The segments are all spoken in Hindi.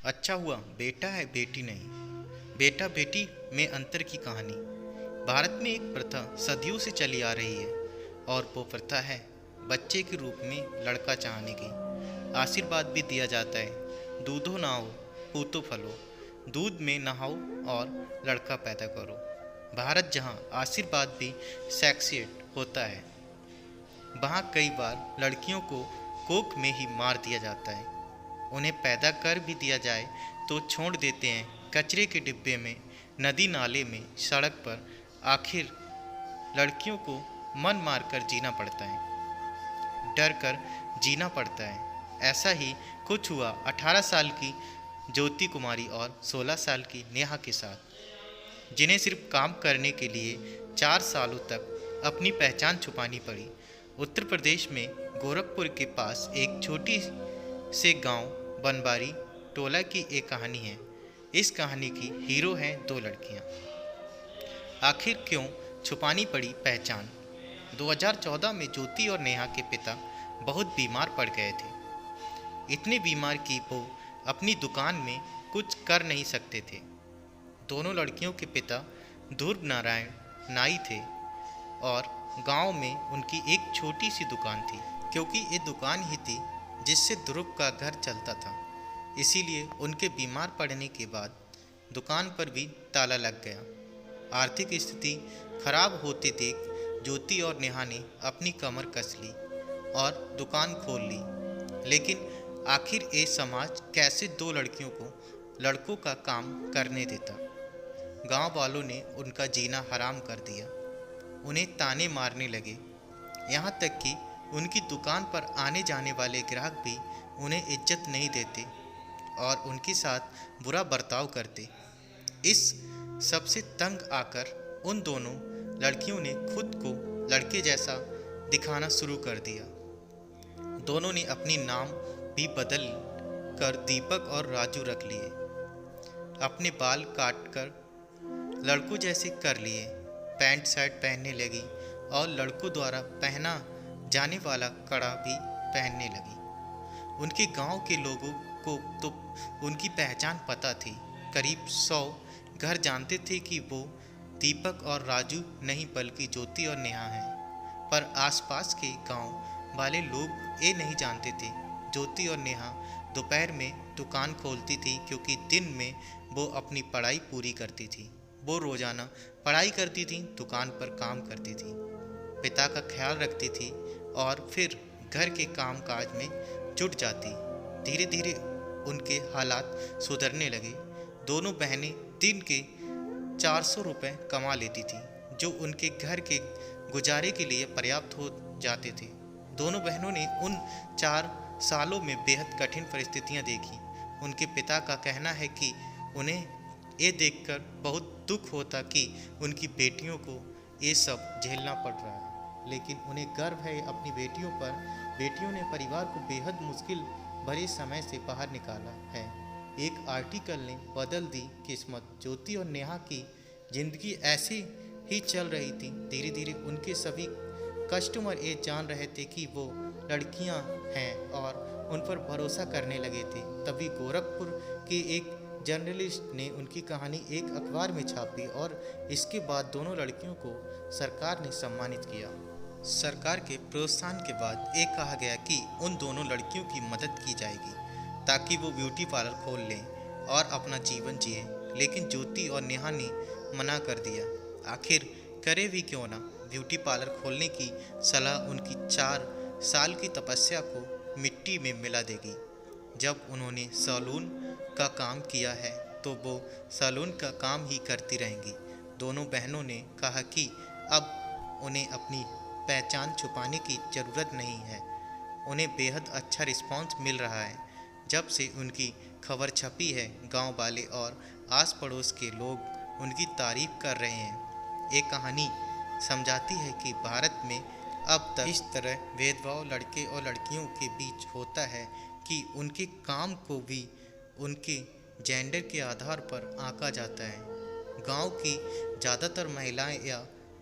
अच्छा हुआ बेटा है बेटी नहीं। बेटा बेटी में अंतर की कहानी। भारत में एक प्रथा सदियों से चली आ रही है और वो प्रथा है बच्चे के रूप में लड़का चाहने की। आशीर्वाद भी दिया जाता है, दूधो नहाओ पूतो फलो, दूध में नहाओ और लड़का पैदा करो। भारत जहाँ आशीर्वाद भी सेक्सिएट होता है, वहाँ कई बार लड़कियों को कोख में ही मार दिया जाता है। उन्हें पैदा कर भी दिया जाए तो छोड़ देते हैं कचरे के डिब्बे में, नदी नाले में, सड़क पर। आखिर लड़कियों को मन मार कर जीना पड़ता है, डर कर जीना पड़ता है। ऐसा ही कुछ हुआ 18 साल की ज्योति कुमारी और 16 साल की नेहा के साथ, जिन्हें सिर्फ काम करने के लिए 4 सालों तक अपनी पहचान छुपानी पड़ी। उत्तर प्रदेश में गोरखपुर के पास एक छोटी से गांव बनबारी टोला की एक कहानी है। इस कहानी की हीरो हैं दो लड़कियां। आखिर क्यों छुपानी पड़ी पहचान? 2014 में ज्योति और नेहा के पिता बहुत बीमार पड़ गए थे। इतने बीमार कि वो अपनी दुकान में कुछ कर नहीं सकते थे। दोनों लड़कियों के पिता ध्रुव नारायण नाई थे और गांव में उनकी एक छोटी सी दुकान थी, क्योंकि ये दुकान ही थी जिससे ध्रुव का घर चलता था। इसीलिए उनके बीमार पड़ने के बाद दुकान पर भी ताला लग गया। आर्थिक स्थिति खराब होते देख ज्योति और नेहा ने अपनी कमर कस ली और दुकान खोल ली। लेकिन आखिर ये समाज कैसे दो लड़कियों को लड़कों का काम करने देता? गांव वालों ने उनका जीना हराम कर दिया। उन्हें ताने मारने लगे, यहाँ तक कि उनकी दुकान पर आने जाने वाले ग्राहक भी उन्हें इज्जत नहीं देते और उनके साथ बुरा बर्ताव करते। इस सबसे तंग आकर उन दोनों लड़कियों ने खुद को लड़के जैसा दिखाना शुरू कर दिया। दोनों ने अपनी नाम भी बदल कर दीपक और राजू रख लिए। अपने बाल काट कर लड़कों जैसे कर लिए, पैंट शर्ट पहनने लगी और लड़कों द्वारा पहना जाने वाला कड़ा भी पहनने लगी। उनके गांव के लोगों को तो उनकी पहचान पता थी। करीब 100 घर जानते थे कि वो दीपक और राजू नहीं बल्कि ज्योति और नेहा हैं। पर आसपास के गांव वाले लोग ये नहीं जानते थे ज्योति और नेहा दोपहर में दुकान खोलती थी, क्योंकि दिन में वो अपनी पढ़ाई पूरी करती थी। वो रोज़ाना पढ़ाई करती थी, दुकान पर काम करती थी, पिता का ख्याल रखती थी और फिर घर के काम काज में जुट जाती। धीरे धीरे उनके हालात सुधरने लगे। दोनों बहनें दिन के 400 रुपये कमा लेती थी, जो उनके घर के गुजारे के लिए पर्याप्त हो जाते थे। दोनों बहनों ने उन 4 सालों में बेहद कठिन परिस्थितियां देखी। उनके पिता का कहना है कि उन्हें ये देखकर बहुत दुख होता कि उनकी बेटियों को ये सब झेलना पड़ रहा है, लेकिन उन्हें गर्व है अपनी बेटियों पर। बेटियों ने परिवार को बेहद मुश्किल भरे समय से बाहर निकाला है। एक आर्टिकल ने बदल दी किस्मत। ज्योति और नेहा की जिंदगी ऐसी ही चल रही थी। धीरे धीरे उनके सभी कस्टमर ये जान रहे थे कि वो लड़कियां हैं और उन पर भरोसा करने लगे थे। तभी गोरखपुर के एक जर्नलिस्ट ने उनकी कहानी एक अखबार में छापी और इसके बाद दोनों लड़कियों को सरकार ने सम्मानित किया। सरकार के प्रोत्साहन के बाद ये कहा गया कि उन दोनों लड़कियों की मदद की जाएगी ताकि वो ब्यूटी पार्लर खोल लें और अपना जीवन जिए। लेकिन ज्योति और नेहा ने मना कर दिया। आखिर करे भी क्यों ना? ब्यूटी पार्लर खोलने की सलाह उनकी 4 साल की तपस्या को मिट्टी में मिला देगी। जब उन्होंने सैलून का काम किया है तो वो सैलून का काम ही करती रहेंगी। दोनों बहनों ने कहा कि अब उन्हें अपनी पहचान छुपाने की ज़रूरत नहीं है। उन्हें बेहद अच्छा रिस्पांस मिल रहा है। जब से उनकी खबर छपी है, गांव वाले और आस पड़ोस के लोग उनकी तारीफ कर रहे हैं। ये कहानी समझाती है कि भारत में अब तक इस तरह भेदभाव लड़के और लड़कियों के बीच होता है कि उनके काम को भी उनके जेंडर के आधार पर आंका जाता है। गांव की ज़्यादातर महिलाएं या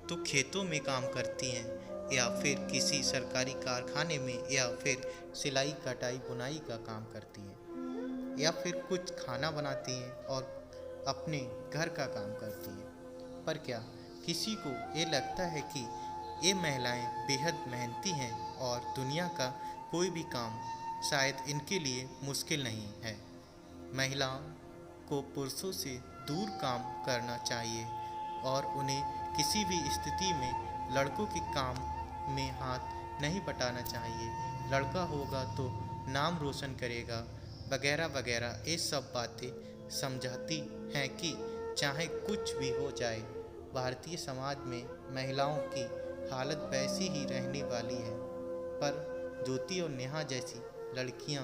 तो खेतों में काम करती हैं या फिर किसी सरकारी कारखाने में या फिर सिलाई कटाई बुनाई का काम करती हैं। या फिर कुछ खाना बनाती हैं और अपने घर का काम करती हैं। पर क्या किसी को ये लगता है कि ये महिलाएं बेहद मेहनती हैं और दुनिया का कोई भी काम शायद इनके लिए मुश्किल नहीं है? महिलाओं को पुरुषों से दूर काम करना चाहिए और उन्हें किसी भी स्थिति में लड़कों के काम में हाथ नहीं बटाना चाहिए। लड़का होगा तो नाम रोशन करेगा, वगैरह वगैरह। ये सब बातें समझाती हैं कि चाहे कुछ भी हो जाए, भारतीय समाज में महिलाओं की हालत वैसी ही रहने वाली है। पर ज्योति और नेहा जैसी लड़कियां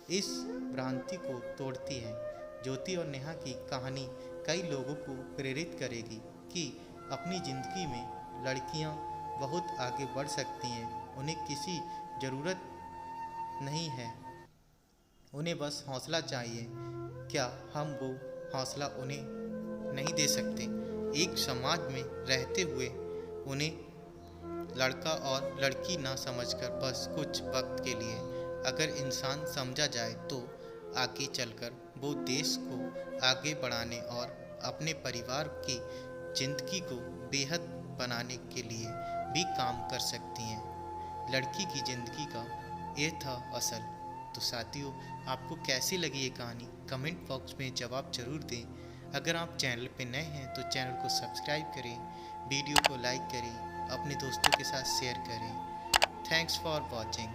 इस भ्रांति को तोड़ती हैं। ज्योति और नेहा की कहानी कई लोगों को प्रेरित करेगी कि अपनी ज़िंदगी में लड़कियां बहुत आगे बढ़ सकती हैं। उन्हें किसी ज़रूरत नहीं है, उन्हें बस हौसला चाहिए। क्या हम वो हौसला उन्हें नहीं दे सकते? एक समाज में रहते हुए उन्हें लड़का और लड़की ना समझकर बस कुछ वक्त के लिए अगर इंसान समझा जाए तो आगे चलकर वो देश को आगे बढ़ाने और अपने परिवार की ज़िंदगी को बेहद बनाने के लिए भी काम कर सकती हैं। लड़की की ज़िंदगी का ये था असल। तो साथियों, आपको कैसी लगी ये कहानी? कमेंट बॉक्स में जवाब ज़रूर दें। अगर आप चैनल पर नए हैं तो चैनल को सब्सक्राइब करें, वीडियो को लाइक करें, अपने दोस्तों के साथ शेयर करें। Thanks for watching.